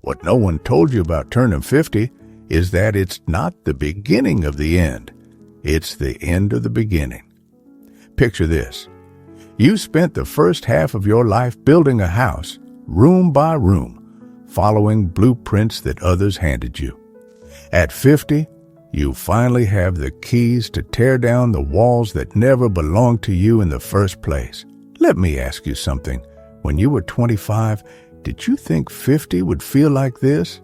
What no one told you about turning 50 is that it's not the beginning of the end. It's the end of the beginning. Picture this. You spent the first half of your life building a house, room by room, following blueprints that others handed you. At 50, you finally have the keys to tear down the walls that never belonged to you in the first place. Let me ask you something. When you were 25, did you think 50 would feel like this?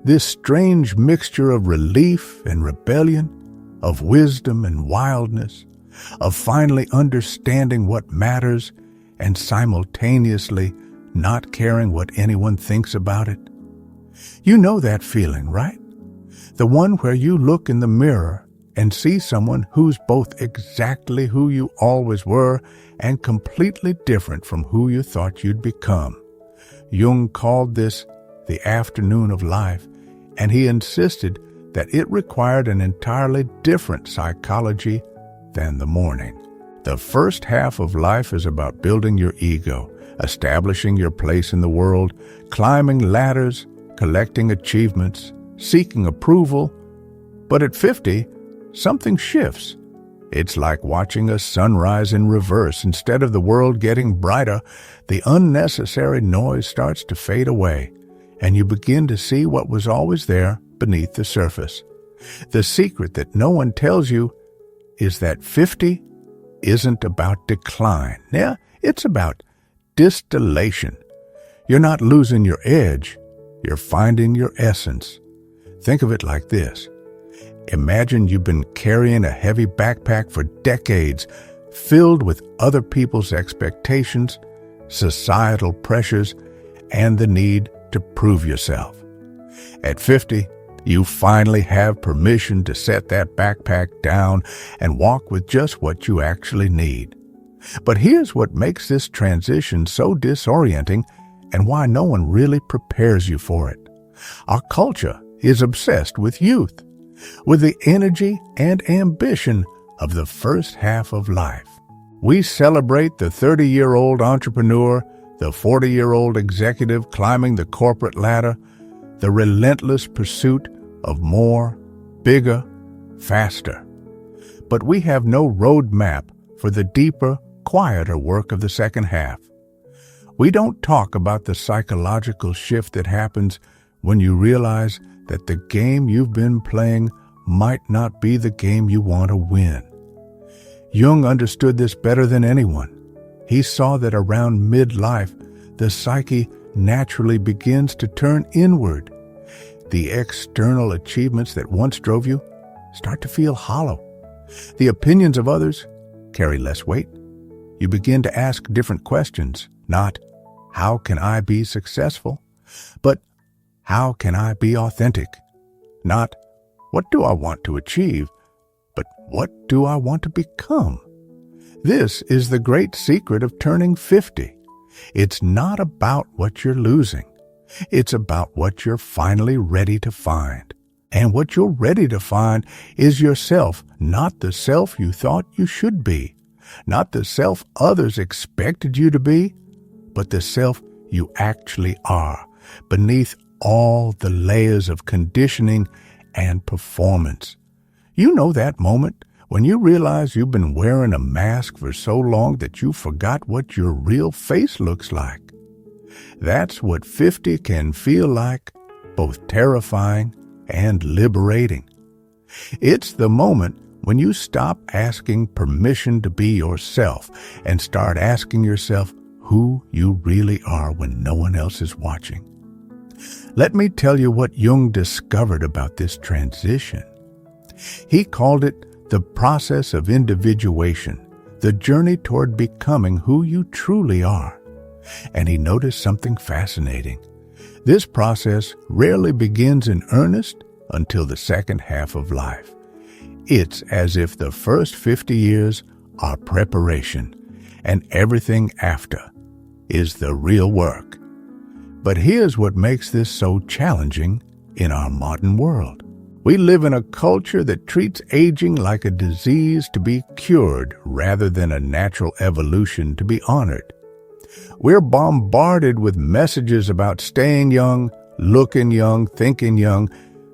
This strange mixture of relief and rebellion, of wisdom and wildness, of finally understanding what matters and simultaneously not caring what anyone thinks about it. You know that feeling, right? The one where you look in the mirror and see someone who's both exactly who you always were and completely different from who you thought you'd become. Jung called this the afternoon of life, and he insisted that it required an entirely different psychology than the morning. The first half of life is about building your ego, establishing your place in the world, climbing ladders, collecting achievements, seeking approval. But at 50, something shifts. It's like watching a sunrise in reverse. Instead of the world getting brighter, the unnecessary noise starts to fade away, and you begin to see what was always there beneath the surface. The secret that no one tells you is that 50 isn't about decline. Yeah, it's about distillation. You're not losing your edge, you're finding your essence. Think of it like this. Imagine you've been carrying a heavy backpack for decades, filled with other people's expectations, societal pressures, and the need to prove yourself. At 50, you finally have permission to set that backpack down and walk with just what you actually need. But here's what makes this transition so disorienting and why no one really prepares you for it. Our culture is obsessed with youth, with the energy and ambition of the first half of life. We celebrate the 30-year-old entrepreneur, the 40-year-old executive climbing the corporate ladder, the relentless pursuit of more, bigger, faster. But we have no roadmap for the deeper, quieter work of the second half. We don't talk about the psychological shift that happens when you realize that the game you've been playing might not be the game you want to win. Jung understood this better than anyone. He saw that around midlife, the psyche naturally begins to turn inward. The external achievements that once drove you start to feel hollow. The opinions of others carry less weight. You begin to ask different questions, not how can I be successful, but how can I be authentic? Not what do I want to achieve, but what do I want to become? This is the great secret of turning 50. It's not about what you're losing. It's about what you're finally ready to find. And what you're ready to find is yourself, not the self you thought you should be, not the self others expected you to be, but the self you actually are, beneath all the layers of conditioning and performance. You know that moment when you realize you've been wearing a mask for so long that you forgot what your real face looks like. That's what 50 can feel like, both terrifying and liberating. It's the moment when you stop asking permission to be yourself and start asking yourself who you really are when no one else is watching. Let me tell you what Jung discovered about this transition. He called it the process of individuation, the journey toward becoming who you truly are. And he noticed something fascinating. This process rarely begins in earnest until the second half of life. It's as if the first 50 years are preparation, and everything after is the real work. But here's what makes this so challenging in our modern world. We live in a culture that treats aging like a disease to be cured rather than a natural evolution to be honored. We're bombarded with messages about staying young, looking young, thinking young,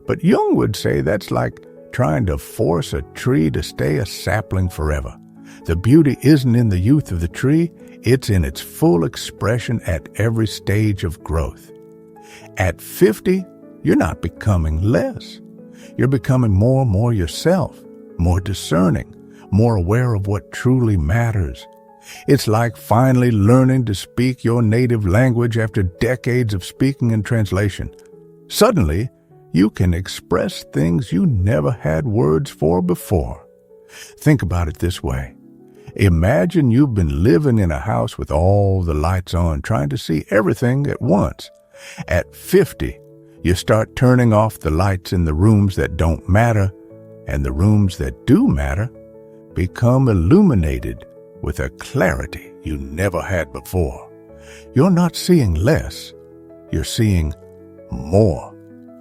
but Jung would say that's like trying to force a tree to stay a sapling forever. The beauty isn't in the youth of the tree, it's in its full expression at every stage of growth. At 50, you're not becoming less. You're becoming more and more yourself, more discerning, more aware of what truly matters. It's like finally learning to speak your native language after decades of speaking and translation. Suddenly, you can express things you never had words for before. Think about it this way. Imagine you've been living in a house with all the lights on, trying to see everything at once. At 50, you start turning off the lights in the rooms that don't matter, and the rooms that do matter become illuminated with a clarity you never had before. You're not seeing less, you're seeing more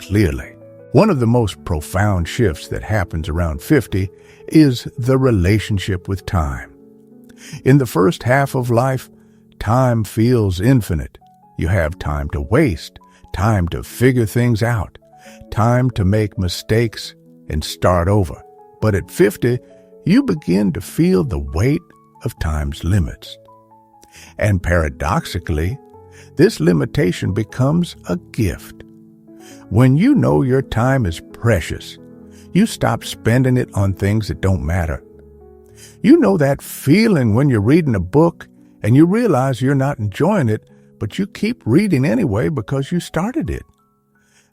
clearly. One of the most profound shifts that happens around 50 is the relationship with time. In the first half of life, time feels infinite. You have time to waste, time to figure things out, time to make mistakes and start over. But at 50, you begin to feel the weight of time's limits. And paradoxically, this limitation becomes a gift. When you know your time is precious, you stop spending it on things that don't matter. You know that feeling when you're reading a book and you realize you're not enjoying it, but you keep reading anyway because you started it.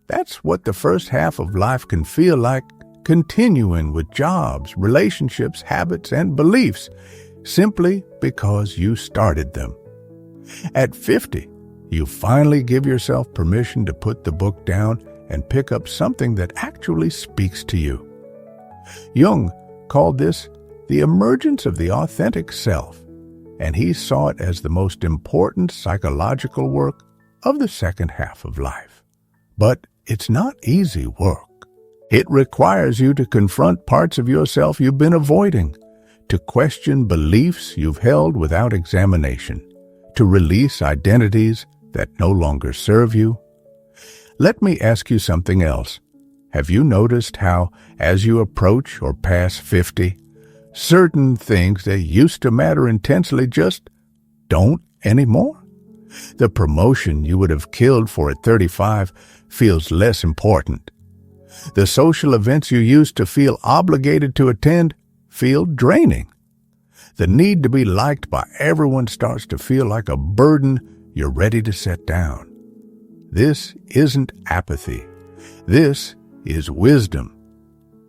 That's what the first half of life can feel like, continuing with jobs, relationships, habits, and beliefs, simply because you started them. At 50, you finally give yourself permission to put the book down and pick up something that actually speaks to you. Jung called this the emergence of the authentic self, and he saw it as the most important psychological work of the second half of life. But it's not easy work. It requires you to confront parts of yourself you've been avoiding, to question beliefs you've held without examination, to release identities that no longer serve you. Let me ask you something else. Have you noticed how, as you approach or pass 50, certain things that used to matter intensely just don't anymore? The promotion you would have killed for at 35 feels less important. The social events you used to feel obligated to attend feel draining. The need to be liked by everyone starts to feel like a burden you're ready to set down. This isn't apathy. This is wisdom.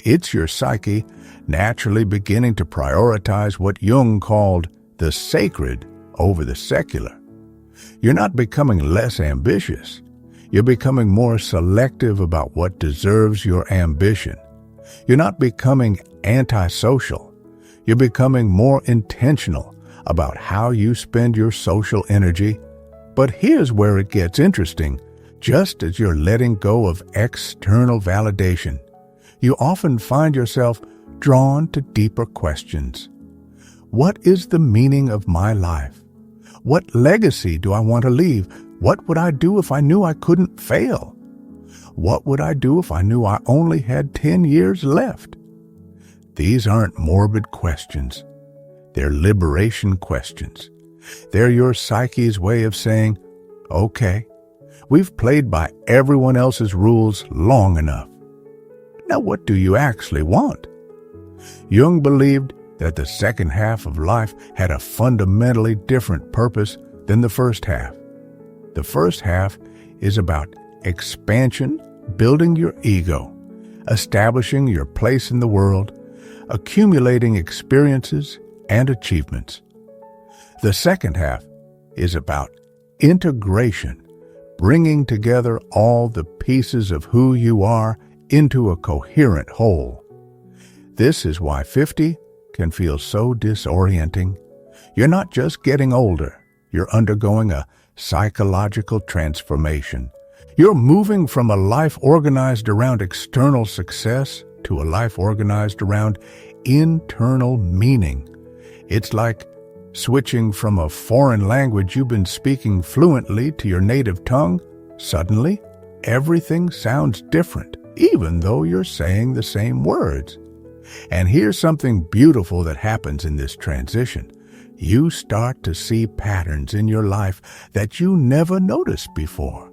It's your psyche naturally beginning to prioritize what Jung called the sacred over the secular. You're not becoming less ambitious. You're becoming more selective about what deserves your ambition. You're not becoming antisocial. You're becoming more intentional about how you spend your social energy. But here's where it gets interesting. Just as you're letting go of external validation, you often find yourself drawn to deeper questions. What is the meaning of my life? What legacy do I want to leave? What would I do if I knew I couldn't fail? What would I do if I knew I only had 10 years left? These aren't morbid questions. They're liberation questions. They're your psyche's way of saying, okay, we've played by everyone else's rules long enough. Now, what do you actually want? Jung believed that the second half of life had a fundamentally different purpose than the first half. The first half is about expansion, building your ego, establishing your place in the world, accumulating experiences and achievements. The second half is about integration, bringing together all the pieces of who you are into a coherent whole. This is why 50 can feel so disorienting. You're not just getting older, you're undergoing a psychological transformation. You're moving from a life organized around external success to a life organized around internal meaning. It's like switching from a foreign language you've been speaking fluently to your native tongue. Suddenly, everything sounds different, even though you're saying the same words. And here's something beautiful that happens in this transition. You start to see patterns in your life that you never noticed before.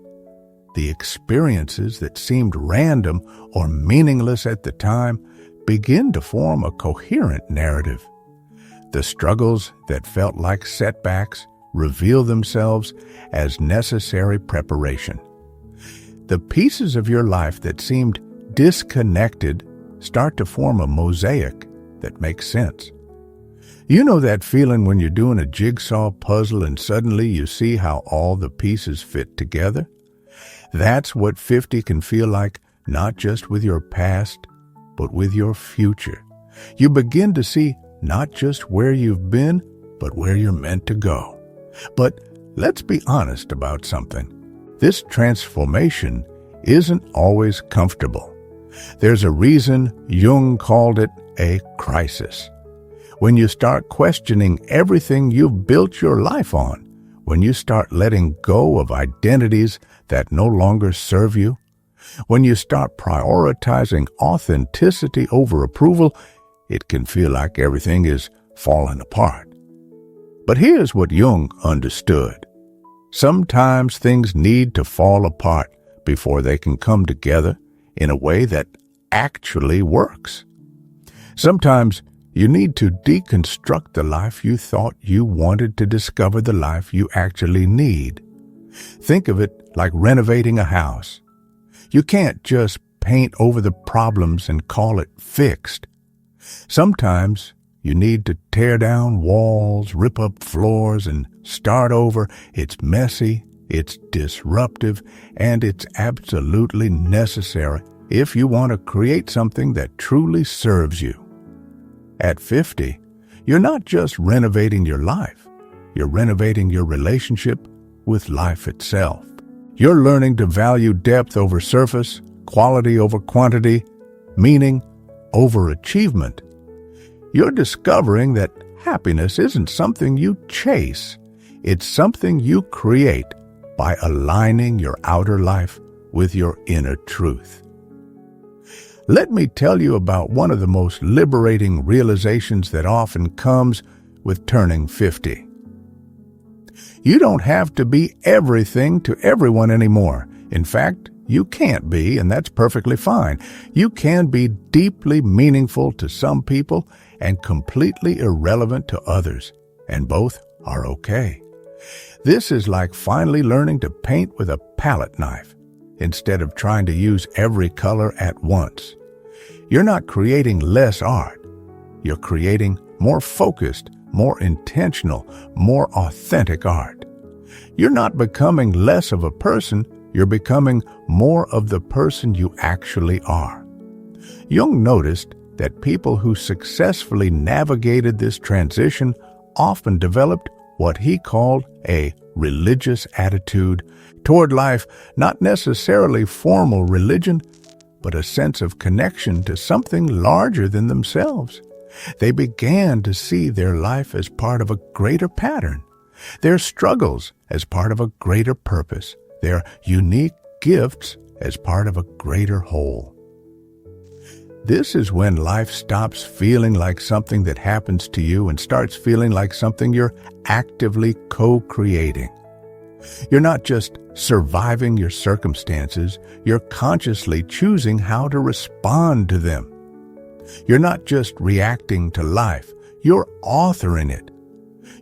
The experiences that seemed random or meaningless at the time begin to form a coherent narrative. The struggles that felt like setbacks reveal themselves as necessary preparation. The pieces of your life that seemed disconnected start to form a mosaic that makes sense. You know that feeling when you're doing a jigsaw puzzle and suddenly you see how all the pieces fit together? That's what 50 can feel like, not just with your past, but with your future. You begin to see not just where you've been, but where you're meant to go. But let's be honest about something. This transformation isn't always comfortable. There's a reason Jung called it a crisis. When you start questioning everything you've built your life on, when you start letting go of identities that no longer serve you, when you start prioritizing authenticity over approval, it can feel like everything is falling apart. But here's what Jung understood. Sometimes things need to fall apart before they can come together in a way that actually works. Sometimes you need to deconstruct the life you thought you wanted to discover the life you actually need. Think of it like renovating a house. You can't just paint over the problems and call it fixed. Sometimes you need to tear down walls, rip up floors, and start over. It's messy, it's disruptive, and it's absolutely necessary if you want to create something that truly serves you. At 50, you're not just renovating your life, you're renovating your relationship with life itself. You're learning to value depth over surface, quality over quantity, meaning over achievement. You're discovering that happiness isn't something you chase, it's something you create by aligning your outer life with your inner truth. Let me tell you about one of the most liberating realizations that often comes with turning 50. You don't have to be everything to everyone anymore. In fact, you can't be, and that's perfectly fine. You can be deeply meaningful to some people and completely irrelevant to others, and both are okay. This is like finally learning to paint with a palette knife instead of trying to use every color at once. You're not creating less art. You're creating more focused, more intentional, more authentic art. You're not becoming less of a person, you're becoming more of the person you actually are. Jung noticed that people who successfully navigated this transition often developed what he called a religious attitude toward life, not necessarily formal religion, but a sense of connection to something larger than themselves. They began to see their life as part of a greater pattern, their struggles as part of a greater purpose, their unique gifts as part of a greater whole. This is when life stops feeling like something that happens to you and starts feeling like something you're actively co-creating. You're not just surviving your circumstances, you're consciously choosing how to respond to them. You're not just reacting to life, you're authoring it.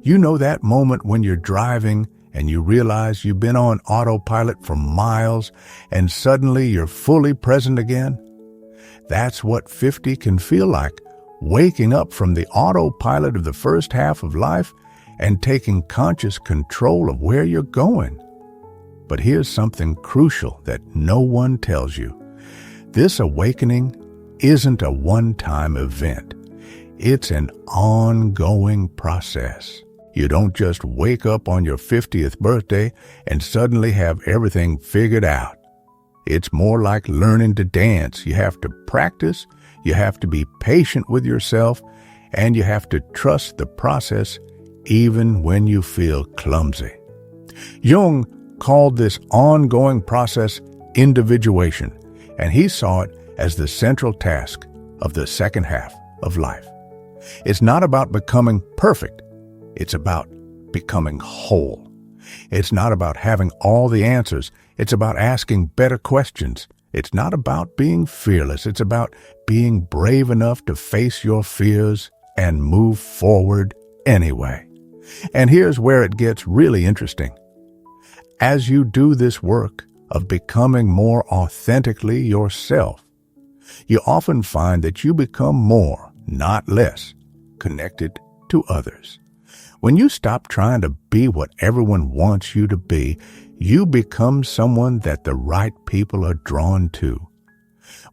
You know that moment when you're driving and you realize you've been on autopilot for miles and suddenly you're fully present again? That's what 50 can feel like, waking up from the autopilot of the first half of life and taking conscious control of where you're going. But here's something crucial that no one tells you. This awakening isn't a one-time event. It's an ongoing process. You don't just wake up on your 50th birthday and suddenly have everything figured out. It's more like learning to dance. You have to practice, you have to be patient with yourself, and you have to trust the process even when you feel clumsy. Jung called this ongoing process individuation, and he saw it as the central task of the second half of life. It's not about becoming perfect. It's about becoming whole. It's not about having all the answers. It's about asking better questions. It's not about being fearless. It's about being brave enough to face your fears and move forward anyway. And here's where it gets really interesting. As you do this work of becoming more authentically yourself, you often find that you become more, not less, connected to others. When you stop trying to be what everyone wants you to be, you become someone that the right people are drawn to.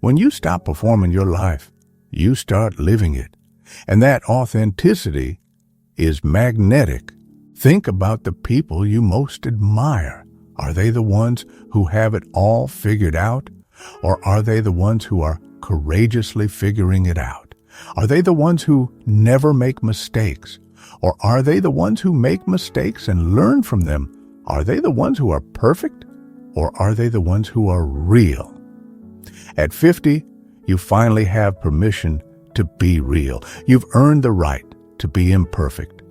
When you stop performing your life, you start living it. And that authenticity is magnetic. Think about the people you most admire. Are they the ones who have it all figured out? Or are they the ones who are courageously figuring it out? Are they the ones who never make mistakes? Or are they the ones who make mistakes and learn from them? Are they the ones who are perfect? Or are they the ones who are real? At 50, you finally have permission to be real. You've earned the right to be imperfect,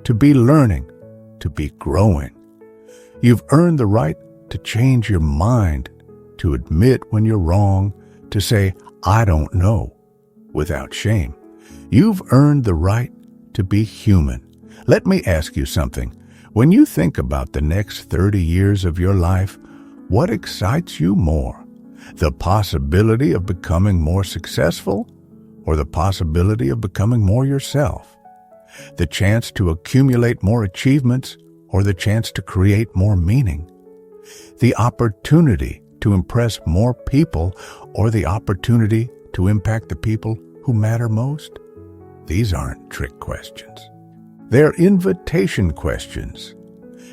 to be learning, to be growing. You've earned the right to change your mind, to admit when you're wrong, to say, I don't know, without shame. You've earned the right to be human. Let me ask you something. When you think about the next 30 years of your life, what excites you more? The possibility of becoming more successful or the possibility of becoming more yourself? The chance to accumulate more achievements or the chance to create more meaning? The opportunity to impress more people or the opportunity to impact the people who matter most? These aren't trick questions. They're invitation questions.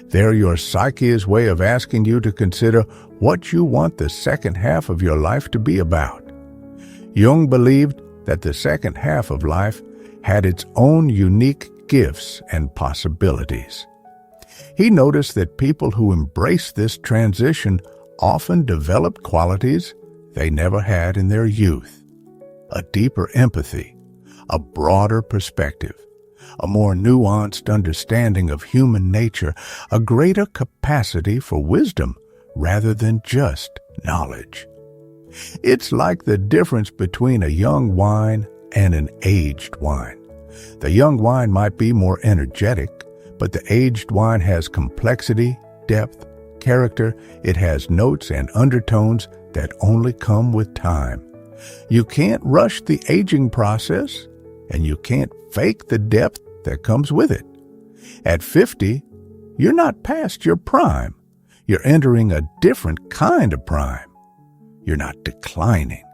They're your psyche's way of asking you to consider what you want the second half of your life to be about. Jung believed that the second half of life had its own unique gifts and possibilities. He noticed that people who embraced this transition often developed qualities they never had in their youth: a deeper empathy, a broader perspective, a more nuanced understanding of human nature, a greater capacity for wisdom rather than just knowledge. It's like the difference between a young wine and an aged wine. The young wine might be more energetic, but the aged wine has complexity, depth, character. It has notes and undertones that only come with time. You can't rush the aging process, and you can't fake the depth that comes with it. At 50, you're not past your prime. You're entering a different kind of prime. You're not declining.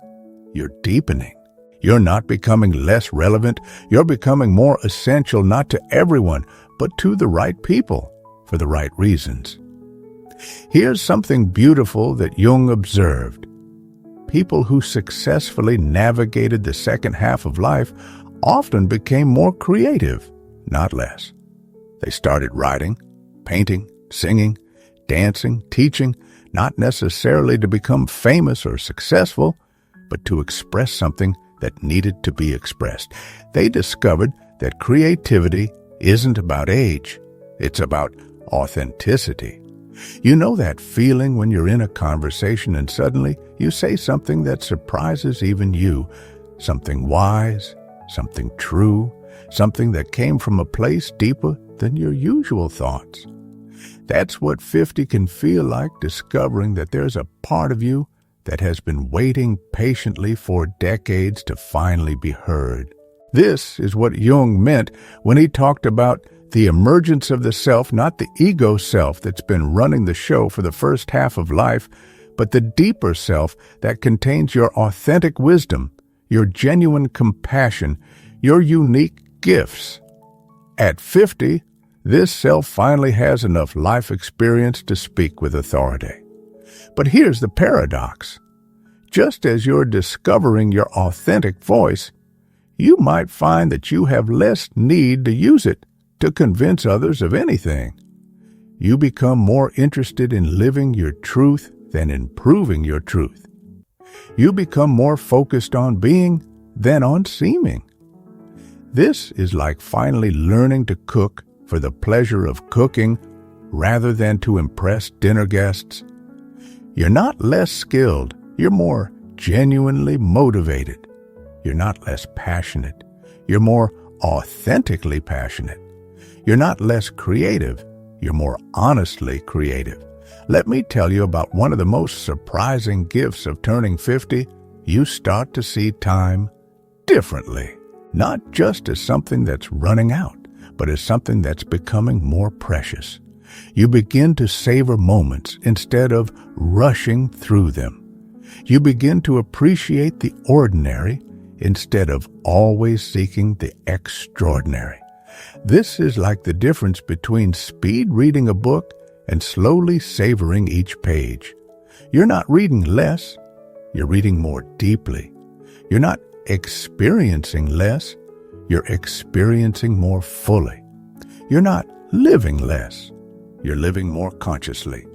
You're deepening. You're not becoming less relevant. You're becoming more essential, not to everyone, but to the right people for the right reasons. Here's something beautiful that Jung observed. People who successfully navigated the second half of life often became more creative, not less. They started writing, painting, singing, dancing, teaching, not necessarily to become famous or successful, but to express something that needed to be expressed. They discovered that creativity isn't about age. It's about authenticity. You know that feeling when you're in a conversation and suddenly you say something that surprises even you, something wise, something true, something that came from a place deeper than your usual thoughts. That's what 50 can feel like, discovering that there's a part of you that has been waiting patiently for decades to finally be heard. This is what Jung meant when he talked about the emergence of the self, not the ego self that's been running the show for the first half of life, but the deeper self that contains your authentic wisdom, your genuine compassion, your unique gifts. At 50, this self finally has enough life experience to speak with authority. But here's the paradox. Just as you're discovering your authentic voice, you might find that you have less need to use it to convince others of anything. You become more interested in living your truth than in proving your truth. You become more focused on being than on seeming. This is like finally learning to cook for the pleasure of cooking rather than to impress dinner guests. You're not less skilled, you're more genuinely motivated. You're not less passionate, you're more authentically passionate. You're not less creative, you're more honestly creative. Let me tell you about one of the most surprising gifts of turning 50. You start to see time differently, not just as something that's running out, but as something that's becoming more precious. You begin to savor moments instead of rushing through them. You begin to appreciate the ordinary instead of always seeking the extraordinary. This is like the difference between speed reading a book and slowly savoring each page. You're not reading less, you're reading more deeply. You're not experiencing less, you're experiencing more fully. You're not living less, you're living more consciously.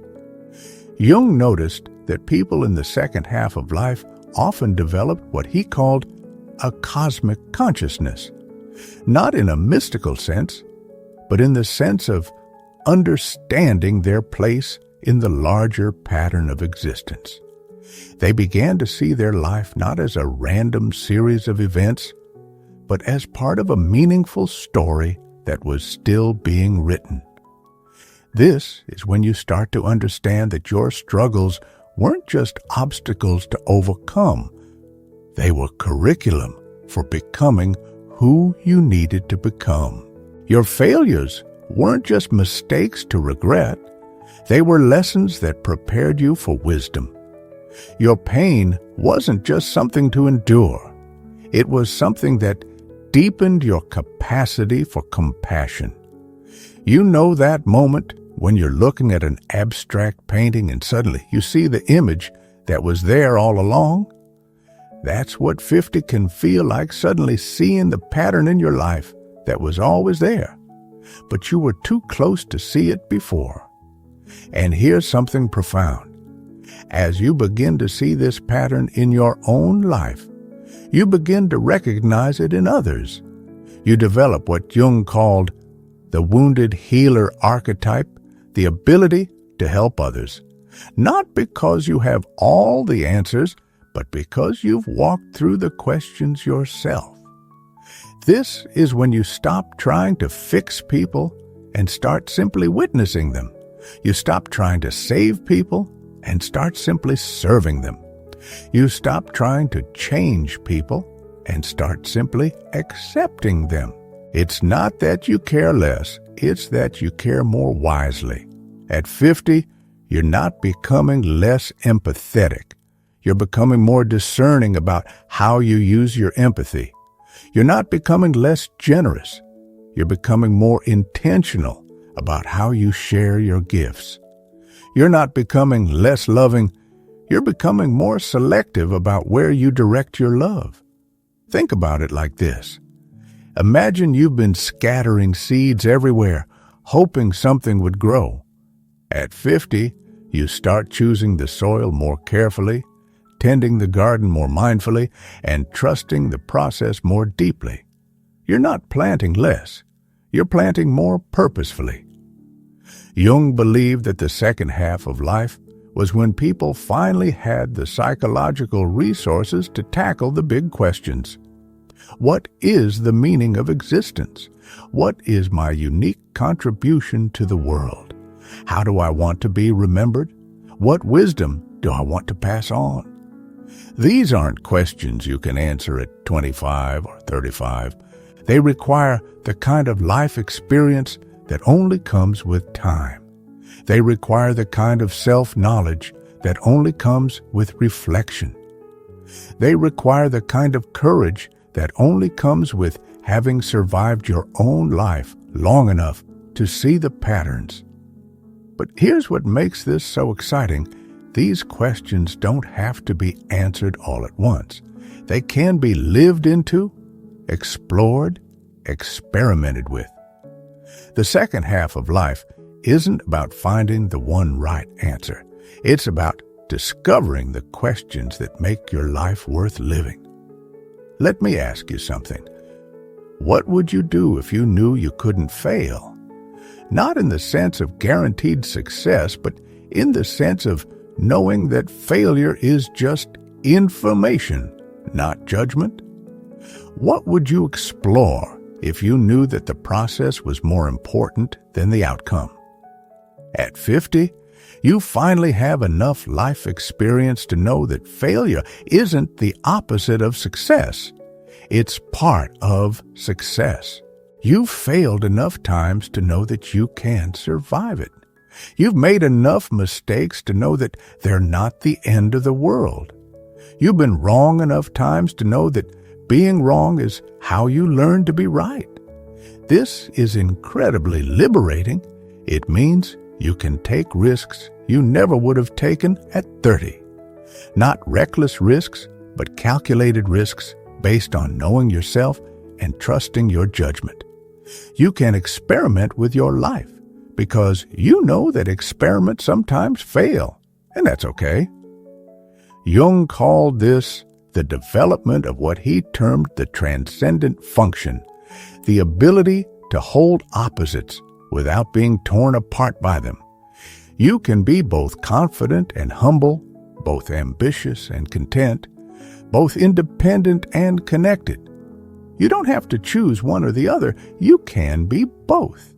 Jung noticed that people in the second half of life often developed what he called a cosmic consciousness, not in a mystical sense, but in the sense of understanding their place in the larger pattern of existence. They began to see their life not as a random series of events, but as part of a meaningful story that was still being written. This is when you start to understand that your struggles weren't just obstacles to overcome. They were curriculum for becoming who you needed to become. Your failures weren't just mistakes to regret. They were lessons that prepared you for wisdom. Your pain wasn't just something to endure. It was something that deepened your capacity for compassion. You know that moment when you're looking at an abstract painting and suddenly you see the image that was there all along? That's what 50 can feel like, suddenly seeing the pattern in your life that was always there, but you were too close to see it before. And here's something profound. As you begin to see this pattern in your own life, you begin to recognize it in others. You develop what Jung called the wounded healer archetype, the ability to help others, not because you have all the answers, but because you've walked through the questions yourself. This is when you stop trying to fix people and start simply witnessing them. You stop trying to save people and start simply serving them. You stop trying to change people and start simply accepting them. It's not that you care less, it's that you care more wisely. At 50, you're not becoming less empathetic. You're becoming more discerning about how you use your empathy. You're not becoming less generous. You're becoming more intentional about how you share your gifts. You're not becoming less loving. You're becoming more selective about where you direct your love. Think about it like this. Imagine you've been scattering seeds everywhere, hoping something would grow. At 50, you start choosing the soil more carefully, tending the garden more mindfully, and trusting the process more deeply. You're not planting less. You're planting more purposefully. Jung believed that the second half of life was when people finally had the psychological resources to tackle the big questions. What is the meaning of existence? What is my unique contribution to the world? How do I want to be remembered? What wisdom do I want to pass on? These aren't questions you can answer at 25 or 35. They require the kind of life experience that only comes with time. They require the kind of self-knowledge that only comes with reflection. They require the kind of courage that only comes with having survived your own life long enough to see the patterns. But here's what makes this so exciting. These questions don't have to be answered all at once. They can be lived into, explored, experimented with. The second half of life isn't about finding the one right answer. It's about discovering the questions that make your life worth living. Let me ask you something. What would you do if you knew you couldn't fail? Not in the sense of guaranteed success, but in the sense of knowing that failure is just information, not judgment. What would you explore if you knew that the process was more important than the outcome? At 50, you finally have enough life experience to know that failure isn't the opposite of success. It's part of success. You've failed enough times to know that you can survive it. You've made enough mistakes to know that they're not the end of the world. You've been wrong enough times to know that being wrong is how you learn to be right. This is incredibly liberating. It means you can take risks you never would have taken at 30. Not reckless risks, but calculated risks based on knowing yourself and trusting your judgment. You can experiment with your life because you know that experiments sometimes fail, and that's okay. Jung called this the development of what he termed the transcendent function, the ability to hold opposites without being torn apart by them. You can be both confident and humble, both ambitious and content, both independent and connected. You don't have to choose one or the other. You can be both.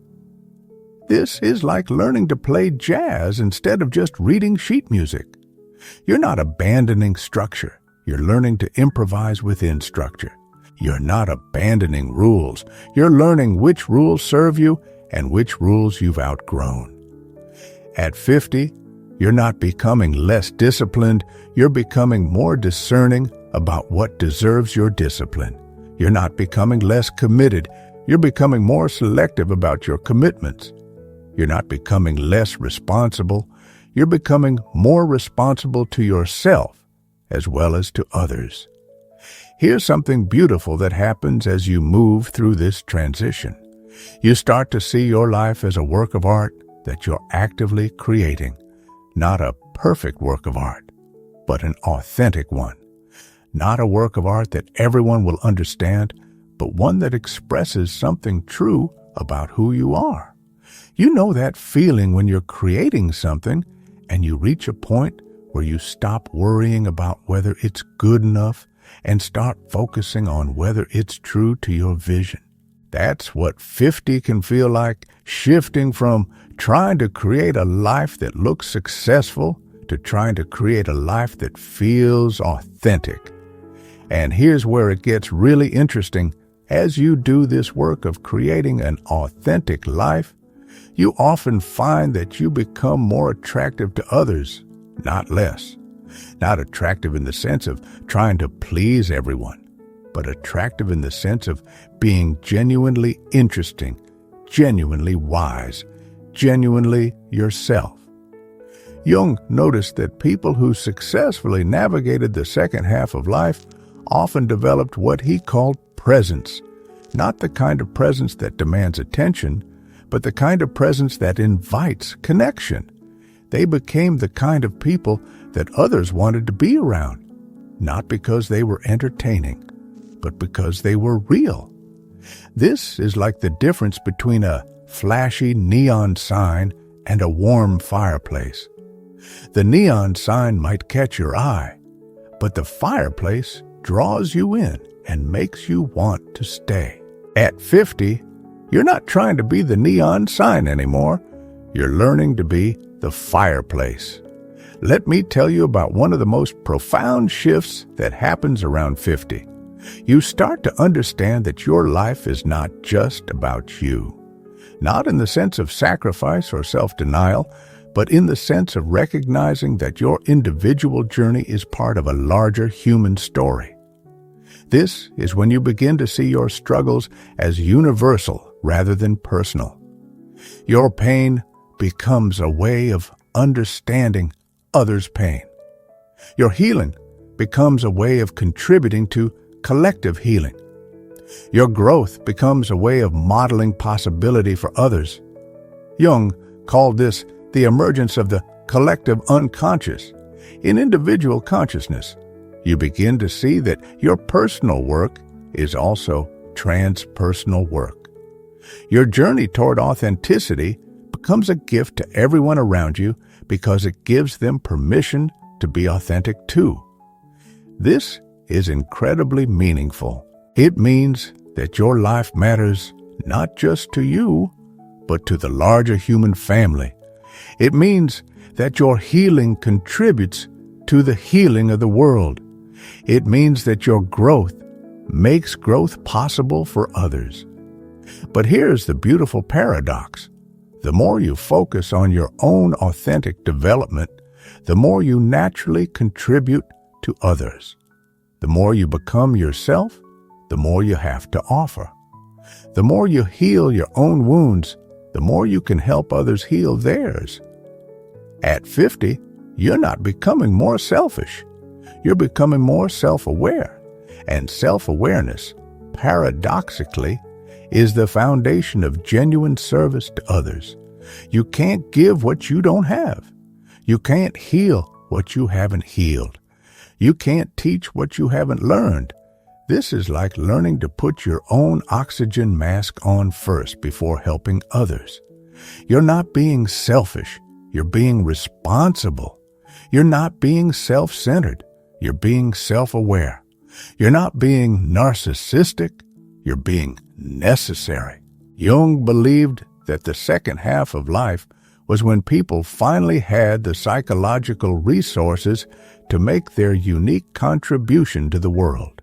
This is like learning to play jazz instead of just reading sheet music. You're not abandoning structure. You're learning to improvise within structure. You're not abandoning rules. You're learning which rules serve you and which rules you've outgrown. At 50, you're not becoming less disciplined. You're becoming more discerning about what deserves your discipline. You're not becoming less committed. You're becoming more selective about your commitments. You're not becoming less responsible. You're becoming more responsible to yourself as well as to others. Here's something beautiful that happens as you move through this transition. You start to see your life as a work of art that you're actively creating. Not a perfect work of art, but an authentic one. Not a work of art that everyone will understand, but one that expresses something true about who you are. You know that feeling when you're creating something and you reach a point where you stop worrying about whether it's good enough and start focusing on whether it's true to your vision. That's what 50 can feel like, shifting from trying to create a life that looks successful to trying to create a life that feels authentic. And here's where it gets really interesting. As you do this work of creating an authentic life, you often find that you become more attractive to others, not less. Not attractive in the sense of trying to please everyone, but attractive in the sense of being genuinely interesting, genuinely wise, genuinely yourself. Jung noticed that people who successfully navigated the second half of life often developed what he called presence, not the kind of presence that demands attention, but the kind of presence that invites connection. They became the kind of people that others wanted to be around, not because they were entertaining, but because they were real. This is like the difference between a flashy neon sign and a warm fireplace. The neon sign might catch your eye, but the fireplace draws you in and makes you want to stay. At 50, you're not trying to be the neon sign anymore. You're learning to be the fireplace. Let me tell you about one of the most profound shifts that happens around 50. You start to understand that your life is not just about you. Not in the sense of sacrifice or self-denial, but in the sense of recognizing that your individual journey is part of a larger human story. This is when you begin to see your struggles as universal rather than personal. Your pain becomes a way of understanding others' pain. Your healing becomes a way of contributing to collective healing. Your growth becomes a way of modeling possibility for others. Jung called this the emergence of the collective unconscious, In individual consciousness, you begin to see that your personal work is also transpersonal work. Your journey toward authenticity becomes a gift to everyone around you because it gives them permission to be authentic too. This is incredibly meaningful. It means that your life matters not just to you, but to the larger human family. It means that your healing contributes to the healing of the world. It means that your growth makes growth possible for others. But here's the beautiful paradox. The more you focus on your own authentic development, the more you naturally contribute to others. The more you become yourself, the more you have to offer. The more you heal your own wounds, the more you can help others heal theirs. At 50, you're not becoming more selfish. You're becoming more self-aware. And self-awareness, paradoxically, is the foundation of genuine service to others. You can't give what you don't have. You can't heal what you haven't healed. You can't teach what you haven't learned. This is like learning to put your own oxygen mask on first before helping others. You're not being selfish. You're being responsible. You're not being self-centered. You're being self-aware. You're not being narcissistic. You're being necessary. Jung believed that the second half of life was when people finally had the psychological resources to make their unique contribution to the world.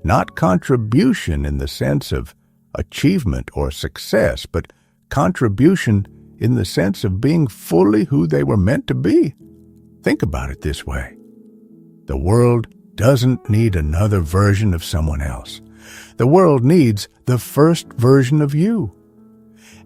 Not contribution in the sense of achievement or success, but contribution in the sense of being fully who they were meant to be. Think about it this way. The world doesn't need another version of someone else. The world needs the first version of you.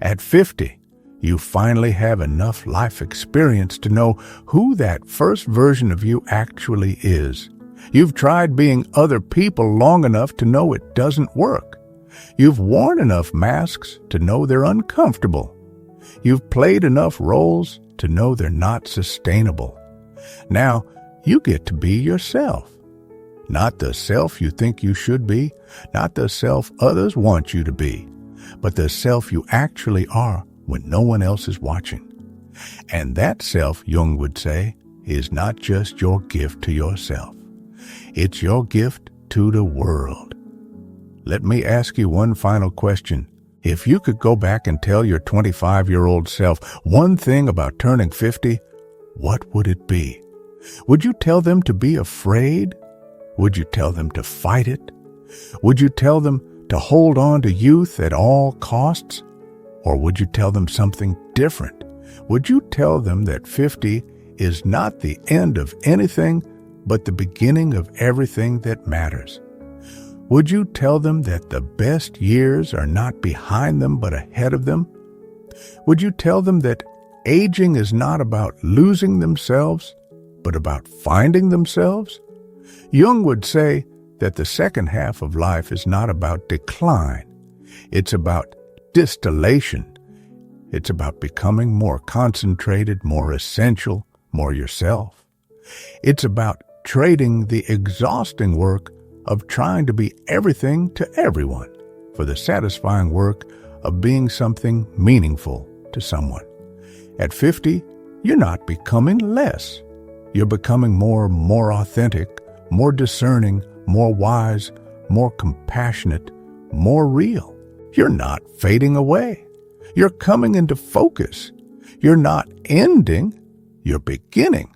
At 50, you finally have enough life experience to know who that first version of you actually is. You've tried being other people long enough to know it doesn't work. You've worn enough masks to know they're uncomfortable. You've played enough roles to know they're not sustainable. Now, you get to be yourself. Not the self you think you should be, not the self others want you to be, but the self you actually are when no one else is watching. And that self, Jung would say, is not just your gift to yourself. It's your gift to the world. Let me ask you one final question. If you could go back and tell your 25-year-old self one thing about turning 50, what would it be? Would you tell them to be afraid? Would you tell them to fight it? Would you tell them to hold on to youth at all costs? Or would you tell them something different? Would you tell them that 50 is not the end of anything, but the beginning of everything that matters? Would you tell them that the best years are not behind them, but ahead of them? Would you tell them that aging is not about losing themselves, but about finding themselves? Jung would say that the second half of life is not about decline. It's about distillation. It's about becoming more concentrated, more essential, more yourself. It's about trading the exhausting work of trying to be everything to everyone for the satisfying work of being something meaningful to someone. At 50, you're not becoming less. You're becoming more authentic, more discerning, more wise, more compassionate, more real. You're not fading away. You're coming into focus. You're not ending, you're beginning.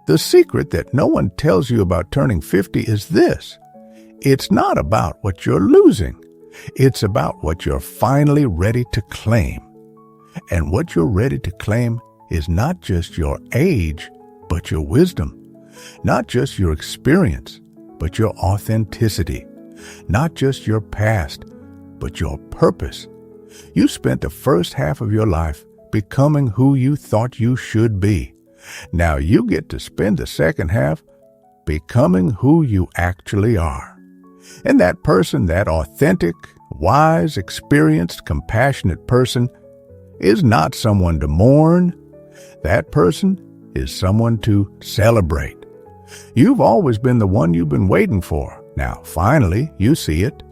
The secret that no one tells you about turning 50 is this. It's not about what you're losing. It's about what you're finally ready to claim. And what you're ready to claim is not just your age, but your wisdom. Not just your experience, but your authenticity. Not just your past, but your purpose. You spent the first half of your life becoming who you thought you should be. Now you get to spend the second half becoming who you actually are. And that person, that authentic, wise, experienced, compassionate person, is not someone to mourn. That person is someone to celebrate. You've always been the one you've been waiting for. Now, finally, you see it.